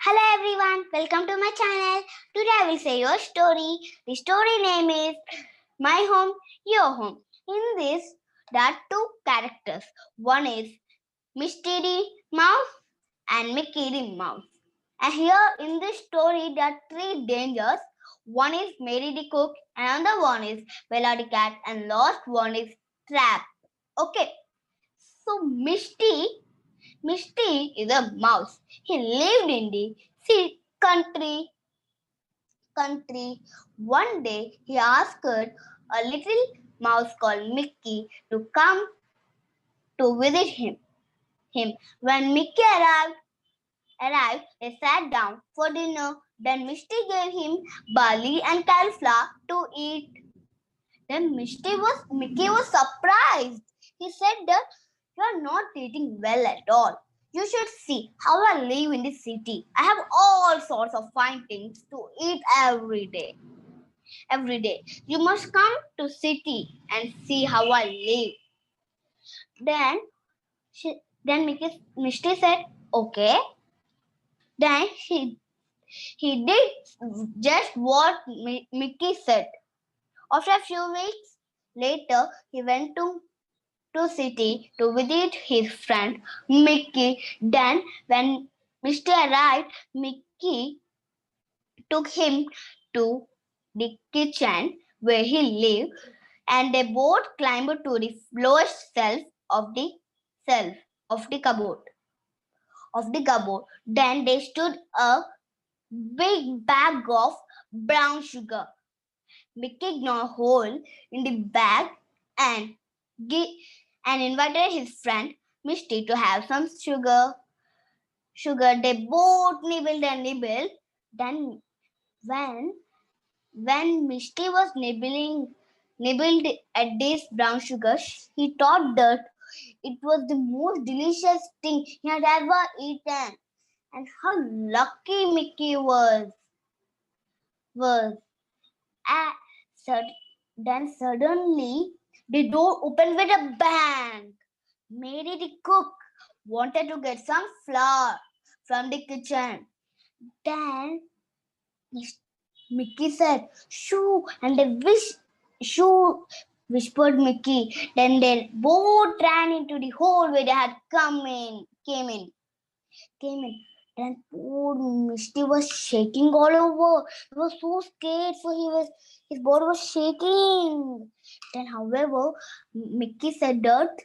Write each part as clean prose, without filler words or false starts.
Hello everyone, welcome to my channel. Today I will say your story. The story name is My Home, Your Home. In this, there are two characters. One is Mystery Mouse and Mickey the Mouse. And here in this story, there are three dangers. One is Mary the Cook, another one is Bella the Cat, and last one is Trap. Okay, so Misty is a mouse. He lived in the country. One day he asked a little mouse called Mickey to come to visit him. When Mickey arrived, they sat down for dinner. Then Misty gave him barley and cauliflower to eat. Then Mickey was surprised. He said that you are not eating well at all. You should see how I live in the city. I have all sorts of fine things to eat every day. Every day. You must come to city and see how I live. Then Misty said, okay. Then he did just what Mickey said. After a few weeks later, he went to city to visit his friend Mickey. Then when Mr. arrived, Mickey took him to the kitchen where he lived, and they both climbed to the lowest shelf of the cupboard. Then they stood a big bag of brown sugar. Mickey gnawed a hole in the bag and and invited his friend Misty to have some sugar. They both nibbled and nibbled. Then when Misty was nibbled at this brown sugar, he thought that it was the most delicious thing he had ever eaten. And how lucky Mickey was. Ah, then suddenly the door opened with a bang. Mary the cook wanted to get some flour from the kitchen. Then Mickey said, "Shoo!" and shoo, whispered Mickey. Then they both ran into the hole where they had came in. Then poor Misty was shaking all over. He was so scared, so his body was shaking. Then, however, Mickey said that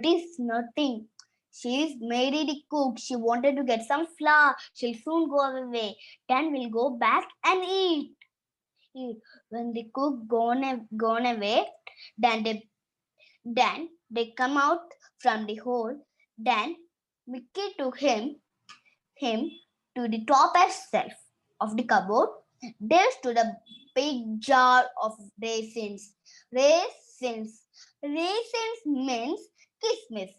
is nothing. She's Mary the cook. She wanted to get some flour. She'll soon go away. Then we'll go back and eat. When the cook gone away, then they come out from the hole. Then Mickey took him to the topmost shelf of the cupboard. There stood a big jar of raisins. Raisins means kismis.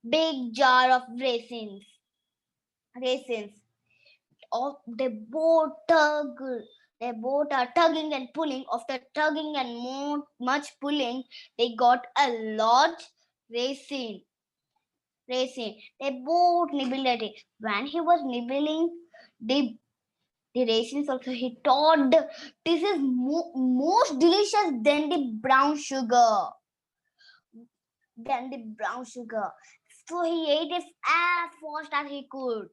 Big jar of raisins. Oh, they both are tugging and pulling. After tugging and much pulling, they got a large raisin. They both nibbled at it. When he was nibbling the raisins also, he thought this is most delicious than the brown sugar. So he ate it as fast as he could.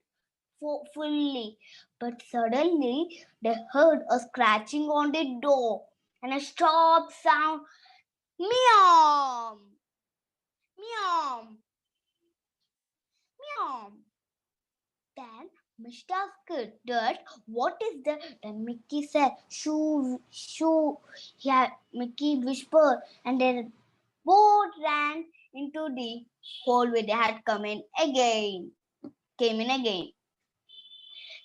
Fully. But suddenly they heard a scratching on the door and a sharp sound. Meow! Meow! Meow! Then Mr. asked that what is that? Then Mickey said, shoo, shoo. Yeah, Mickey whispered, and then both ran into the hole where they had come in again. Came in again.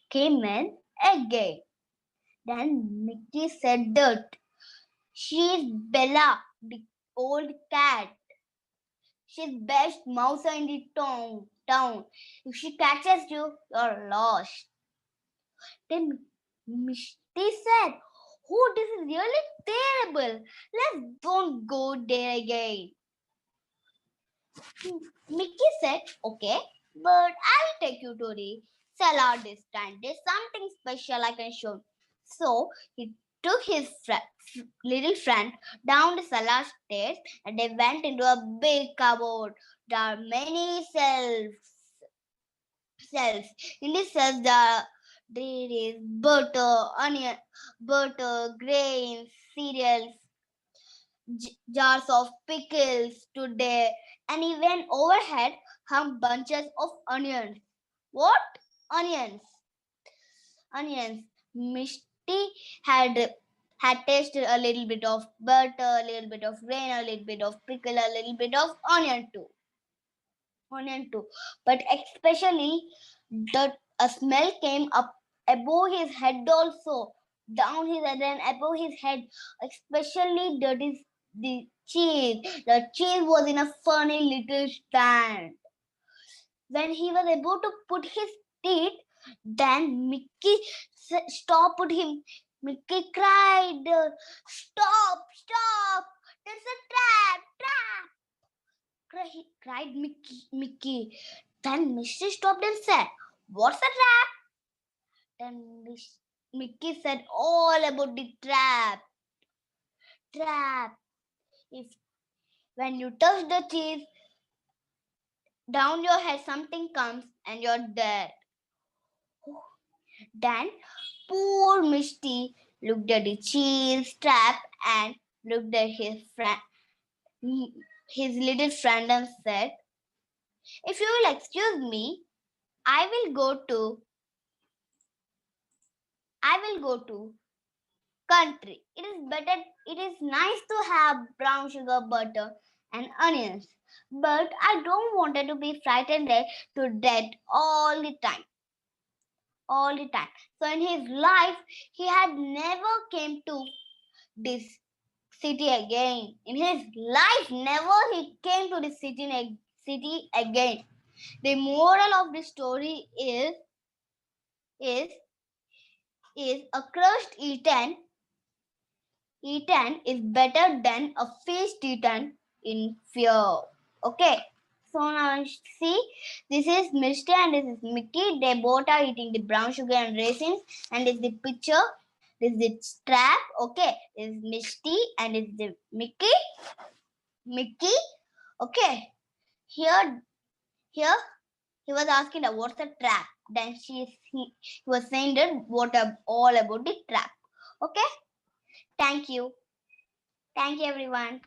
Came in again. Then Mickey said that she's Bella, the old cat. She's best mouse in the town. If she catches you, you're lost. Then Misty said, "Oh, this is really terrible. Let's don't go there again." Mickey said, "Okay, but I'll take you to the salad this time. There's something special I can show. So he took his little friend down the salad stairs and they went into a big cupboard. There are many cells. In this cells there is butter, onion, butter, grains, cereals, jars of pickles today, and even overhead hung bunches of onions. What? Onions. Onions. Misty had had tasted a little bit of butter, a little bit of grain, a little bit of pickle, a little bit of onion too. Onion too. But especially the a smell came up above his head also, down his head and above his head. Especially that is the cheese. The cheese was in a funny little stand. When he was about to put his teeth, then Mickey stopped him. Mickey cried, "Stop! Stop! There's a trap! Trap!" cried Mickey. Then Misty stopped and said, "What's a trap?" Then Mickey said all about the trap. Trap. If when you touch the cheese, down your head something comes and you're dead. Then poor Misty looked at the cheese trap and looked at his little friend and said, "If you will excuse me, I will go to country. It is nice to have brown sugar, butter, and onions. But I don't want to be frightened to death all the time. All the time." So in his life, he had never came to this city again. In his life, never he came to this city again. The moral of the story is a crust eaten is better than a feast eaten in fear. Okay. So now see, this is Misty and this is Mickey. They both are eating the brown sugar and raisins. And this is the picture. This is the trap. Okay. This is Misty and this is the Mickey. Mickey. Okay. Here he was asking her, what's a trap? Then he was saying that what all about the trap. Okay. Thank you. Thank you, everyone.